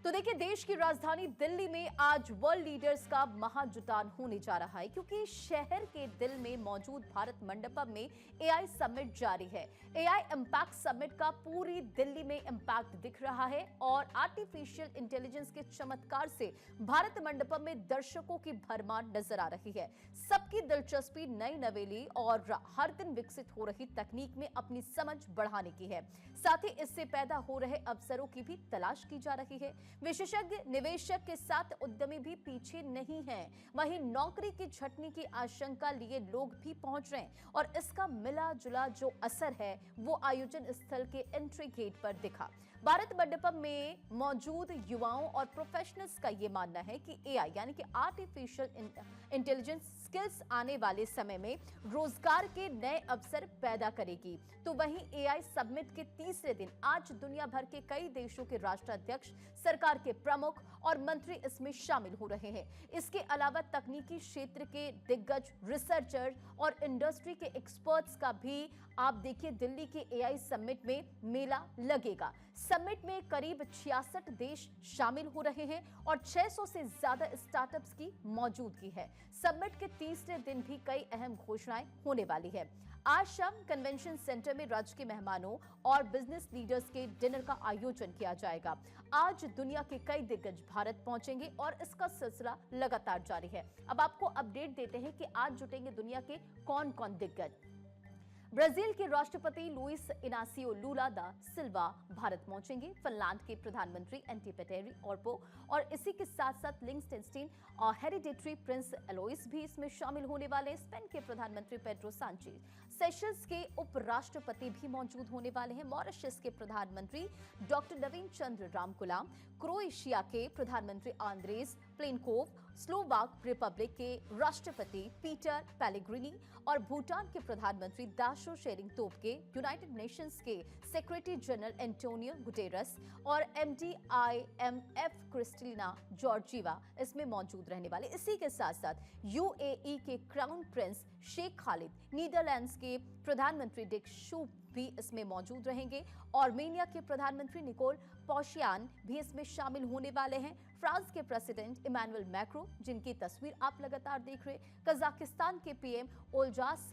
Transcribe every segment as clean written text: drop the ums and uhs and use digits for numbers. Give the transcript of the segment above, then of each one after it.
तो देखिए, देश की राजधानी दिल्ली में आज वर्ल्ड लीडर्स का महाजुटान होने जा रहा है, क्योंकि शहर के दिल में मौजूद भारत मंडपम में एआई समिट जारी है। एआई इम्पैक्ट समिट का पूरी दिल्ली में इम्पैक्ट दिख रहा है और आर्टिफिशियल इंटेलिजेंस के चमत्कार से भारत मंडपम में दर्शकों की भरमार नजर आ रही है। सबकी दिलचस्पी नई नवेली और हर दिन विकसित हो रही तकनीक में अपनी समझ बढ़ाने की है। साथ ही इससे पैदा हो रहे अवसरों की भी तलाश की जा रही है। विशेषज्ञ निवेशक के साथ उद्यमी भी पीछे नहीं हैं। वहीं नौकरी की छटनी की आशंका लिए लोग भी पहुंच रहे हैं और इसका मिला जुला जो असर है वो आयोजन स्थल के एंट्री गेट पर दिखा। भारत मंडपम में मौजूद युवाओं और प्रोफेशनल्स का यह मानना है कि एआई यानी कि आर्टिफिशियल इंटेलिजेंस स्किल्स आने वाले समय में रोजगार के नए अवसर पैदा करेगी। तो वहीं एआई समिट के तीसरे दिन आज दुनिया भर के कई देशों के राष्ट्राध्यक्ष, सरकार के प्रमुख और मंत्री इसमें शामिल हो रहे हैं। इसके अलावा तकनीकी क्षेत्र के दिग्गज, रिसर्चर और इंडस्ट्री के एक्सपर्ट्स का भी आप देखिए दिल्ली के एआई समिट में मेला लगेगा। समिट में करीब 66 देश शामिल हो रहे हैं और 600 से ज्यादा स्टार्टअप्स की मौजूदगी है। समिट के तीसरे दिन भी कई अहम घोषणाएं होने वाली है। आज शाम कन्वेंशन सेंटर में राज्य के मेहमानों और बिजनेस लीडर्स के डिनर का आयोजन किया जाएगा। आज दुनिया के कई दिग्गज भारत पहुंचेंगे और इसका सिलसिला लगातार जारी है। अब आपको अपडेट देते हैं कि आज जुटेंगे दुनिया के कौन कौन दिग्गज। ब्राजील के राष्ट्रपति लुइस इनासियो लुला दा सिल्वा भारत पहुंचेंगे। फिनलैंड के प्रधानमंत्री एंटी पेटेरी ओर्पो और इसी के साथ साथ लिंग्स्टेनस्टीन और हेरिडेटरी प्रिंस एलोइस भी इसमें शामिल होने वाले हैं। स्पेन के प्रधानमंत्री पेड्रो सांचेज, सेशल्स के उपराष्ट्रपति भी मौजूद होने वाले हैं। मॉरिशस के प्रधानमंत्री डॉक्टर नवीन चंद्र रामकुलाम, क्रोएशिया के प्रधानमंत्री आंद्रेस प्लेनकोव, स्लोवाक रिपब्लिक के राष्ट्रपति पीटर पेलेग्रिनी और भूटान के प्रधानमंत्री daisho Tshering Tobgay, United Nations के सेक्रेटरी जनरल एंटोनियो गुटेरस और MDIMF क्रिस्टलिना जॉर्जीवा इसमें मौजूद रहने वाले। इसी के साथ साथ UAE के crown prince Sheikh Khalid, Netherlands के प्रधानमंत्री डिक शूप भी इसमें मौजूद रहेंगे। आर्मेनिया के प्रधानमंत्री निकोल पौशियान भी इसमें शामिल होने वाले हैं। फ्रांस के प्रेसिडेंट इमैनुअल मैक्रो, जिनकी तस्वीर आप लगातार देख रहे, कजाकिस्तान के PM ओल्जास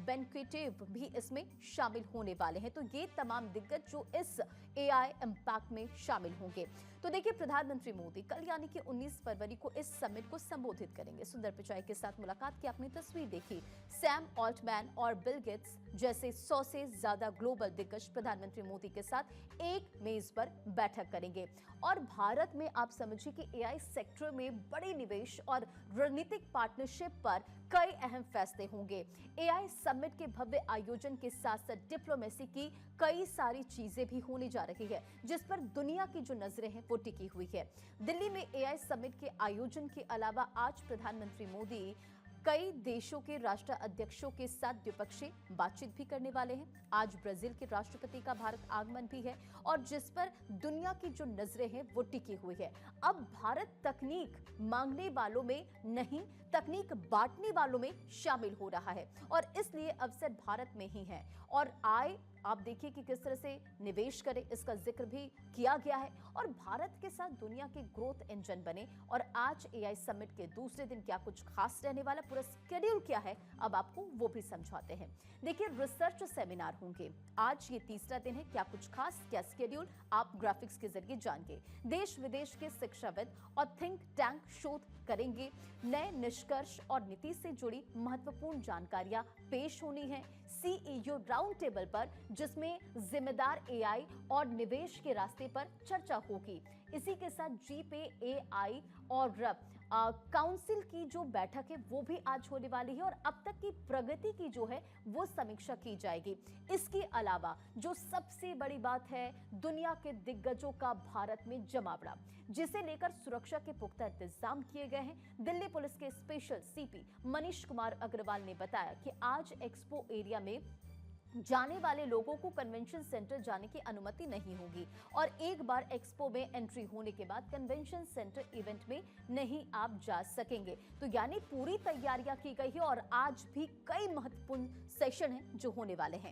बेनक्वेटेव भी इसमें शामिल होने वाले हैं। तो ये तमाम दिग्गज जो इस एआई इम्पैक्ट में शामिल होंगे। तो देखिए, प्रधानमंत्री मोदी कल यानी कि 19 फरवरी को इस समिट को संबोधित करेंगे। सुंदर पिचाई के साथ मुलाकात की आपने तस्वीर देखी। सैम ऑल्टमैन और बिल गेट्स जैसे 100 से ज्यादा ग्लोबल दिग्गज प्रधानमंत्री मोदी के साथ एक मेज पर बैठक करेंगे। और भारत में आप समझिए कि एआई सेक्टर में बड़े निवेश और रणनीतिक पार्टनरशिप पर कई अहम फैसले होंगे। एआई समिट के भव्य आयोजन के साथ साथ डिप्लोमेसी की कई सारी चीजें भी होने जा रही है, जिस पर दुनिया की जो नजरें हैं वो टिकी हुई है। दिल्ली में एआई समिट के आयोजन के अलावा आज प्रधानमंत्री मोदी कई देशों के राष्ट्राध्यक्षों के साथ द्विपक्षीय बातचीत भी करने वाले हैं। आज ब्राजील के राष्ट्रपति का भारत आगमन भी है और जिस पर दुनिया की जो नजरें हैं वो टिकी हुई है। अब भारत तकनीक मांगने वालों में नहीं, तकनीक बांटने वालों में शामिल हो रहा है और इसलिए अवसर भारत में ही है। और आए आप देखिए कि किस तरह से निवेश करें, इसका जिक्र भी किया गया है और भारत के साथ दुनिया के ग्रोथ इंजन बने। और आज एआई समिट के दूसरे दिन क्या कुछ खास रहने वाला, पूरा शेड्यूल क्या है, अब आपको वो भी समझाते हैं। देखिए, रिसर्च सेमिनार होंगे आज, ये तीसरा दिन है। क्या कुछ खास, क्या शेड्यूल, आप ग्राफिक्स के जरिए जानेंगे। देश विदेश के शिक्षाविद और थिंक टैंक शोध करेंगे। नए निष्कर्ष और नीति से जुड़ी महत्वपूर्ण जानकारियां पेश होनी है। CEO राउंड टेबल पर, जिसमें जिम्मेदार एआई और निवेश के रास्ते पर चर्चा होगी। इसी के साथ GPAI और काउंसिल की जो बैठक है वो भी आज होने वाली है और अब तक की प्रगति की जो है वो समीक्षा की जाएगी। इसके अलावा जो सबसे बड़ी बात है, दुनिया के दिग्गजों का भारत में जमावड़ा, जिसे लेकर सुरक्षा के पुख्ता इंतजाम किए गए हैं। दिल्ली पुलिस के स्पेशल CP मनीष कुमार अग्रवाल ने बताया कि आज एक्सपो एरिया में जाने वाले लोगों को कन्वेंशन सेंटर जाने की अनुमति नहीं होगी और एक बार एक्सपो में एंट्री होने के बाद कन्वेंशन सेंटर इवेंट में नहीं आप जा सकेंगे। तो यानी पूरी तैयारियां की गई है और आज भी कई महत्वपूर्ण सेशन हैं जो होने वाले हैं।